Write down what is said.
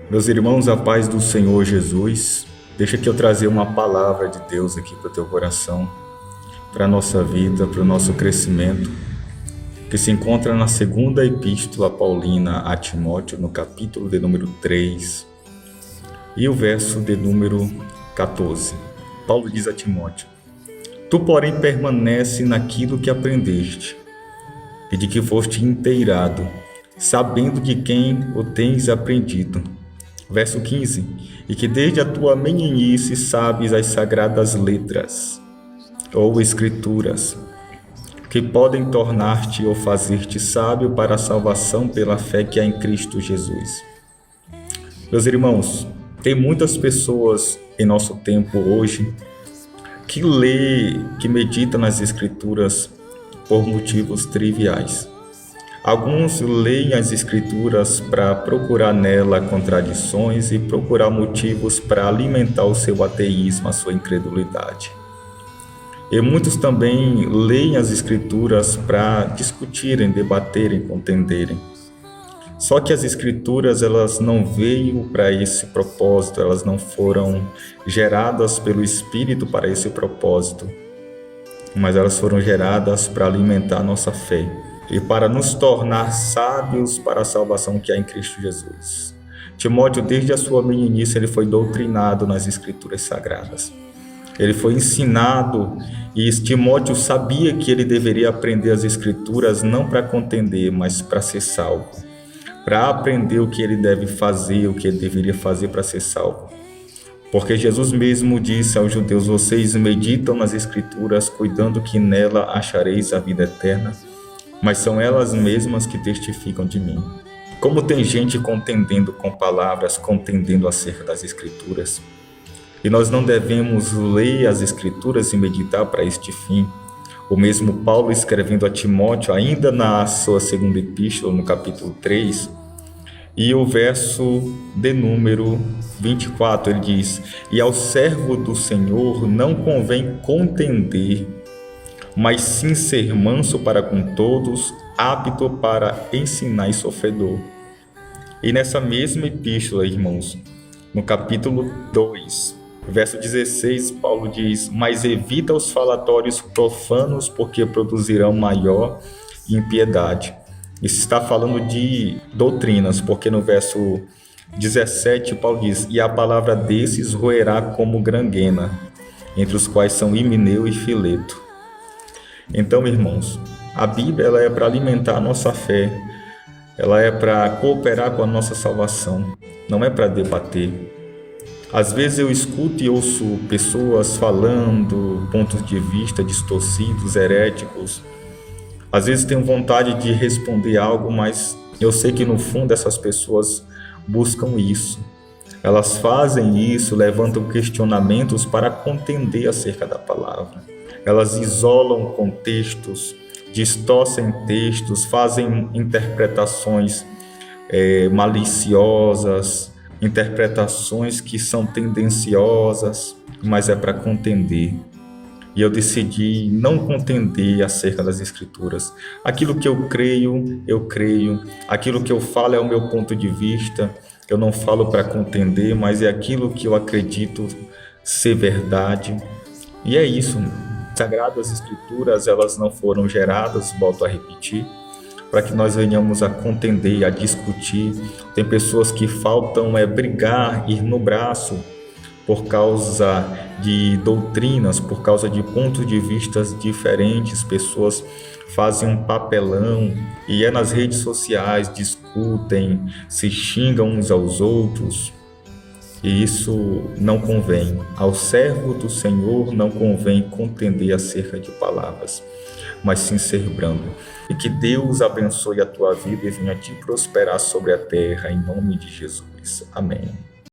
Meus irmãos, a paz do Senhor Jesus, deixa que eu trazer uma palavra de Deus aqui para o teu coração, para a nossa vida, para o nosso crescimento, que se encontra na segunda epístola paulina a Timóteo, no capítulo de número 3 e o verso de número 14. Paulo diz a Timóteo: Tu, porém, permanece naquilo que aprendeste e de que foste inteirado, sabendo de quem o tens aprendido. Verso 15: E que desde a tua meninice sabes as sagradas letras, ou escrituras, que podem tornar-te ou fazer-te sábio para a salvação pela fé que há em Cristo Jesus. Meus irmãos, tem muitas pessoas em nosso tempo hoje que lê, que medita nas escrituras por motivos triviais. Alguns leem as Escrituras para procurar nela contradições e procurar motivos para alimentar o seu ateísmo, a sua incredulidade. E muitos também leem as Escrituras para discutirem, debaterem, contenderem. Só que as Escrituras, elas não veio para esse propósito, elas não foram geradas pelo Espírito para esse propósito, mas elas foram geradas para alimentar a nossa fé e para nos tornar sábios para a salvação que há em Cristo Jesus. Timóteo, desde a sua meninice, ele foi doutrinado nas Escrituras Sagradas. Ele foi ensinado e Timóteo sabia que ele deveria aprender as Escrituras não para contender, mas para ser salvo, para aprender o que ele deve fazer, o que ele deveria fazer para ser salvo. Porque Jesus mesmo disse aos judeus: Vocês meditam nas Escrituras, cuidando que nela achareis a vida eterna, mas são elas mesmas que testificam de mim. Como tem gente contendendo com palavras, contendendo acerca das Escrituras, e nós não devemos ler as Escrituras e meditar para este fim. O mesmo Paulo, escrevendo a Timóteo, ainda na sua segunda epístola, no capítulo 3, e o verso de número 24, ele diz: E ao servo do Senhor não convém contender, mas sim ser manso para com todos, apto para ensinar e sofredor. E nessa mesma epístola, irmãos, no capítulo 2, verso 16, Paulo diz: Mas evita os falatórios profanos, porque produzirão maior impiedade. Isso está falando de doutrinas, porque no verso 17, Paulo diz: E a palavra desses roerá como granguena, entre os quais são Himeneu e Fileto. Então, irmãos, a Bíblia ela é para alimentar a nossa fé, ela é para cooperar com a nossa salvação, não é para debater. Às vezes eu escuto e ouço pessoas falando pontos de vista distorcidos, heréticos. Às vezes tenho vontade de responder algo, mas eu sei que no fundo essas pessoas buscam isso. Elas fazem isso, levantam questionamentos para contender acerca da palavra. Elas isolam contextos, distorcem textos, fazem interpretações maliciosas, interpretações que são tendenciosas, mas é para contender. E eu decidi não contender acerca das Escrituras. Aquilo que eu creio, eu creio. Aquilo que eu falo é o meu ponto de vista. Eu não falo para contender, mas é aquilo que eu acredito ser verdade. E é isso. Sagradas Escrituras, elas não foram geradas, volto a repetir, para que nós venhamos a contender, a discutir. Tem pessoas que faltam brigar, ir no braço, por causa de doutrinas, por causa de pontos de vista diferentes. Pessoas fazem um papelão e nas redes sociais, discutem, se xingam uns aos outros. E isso não convém. Ao servo do Senhor não convém contender acerca de palavras, mas sim ser brando. E que Deus abençoe a tua vida e venha te prosperar sobre a terra, em nome de Jesus. Amém.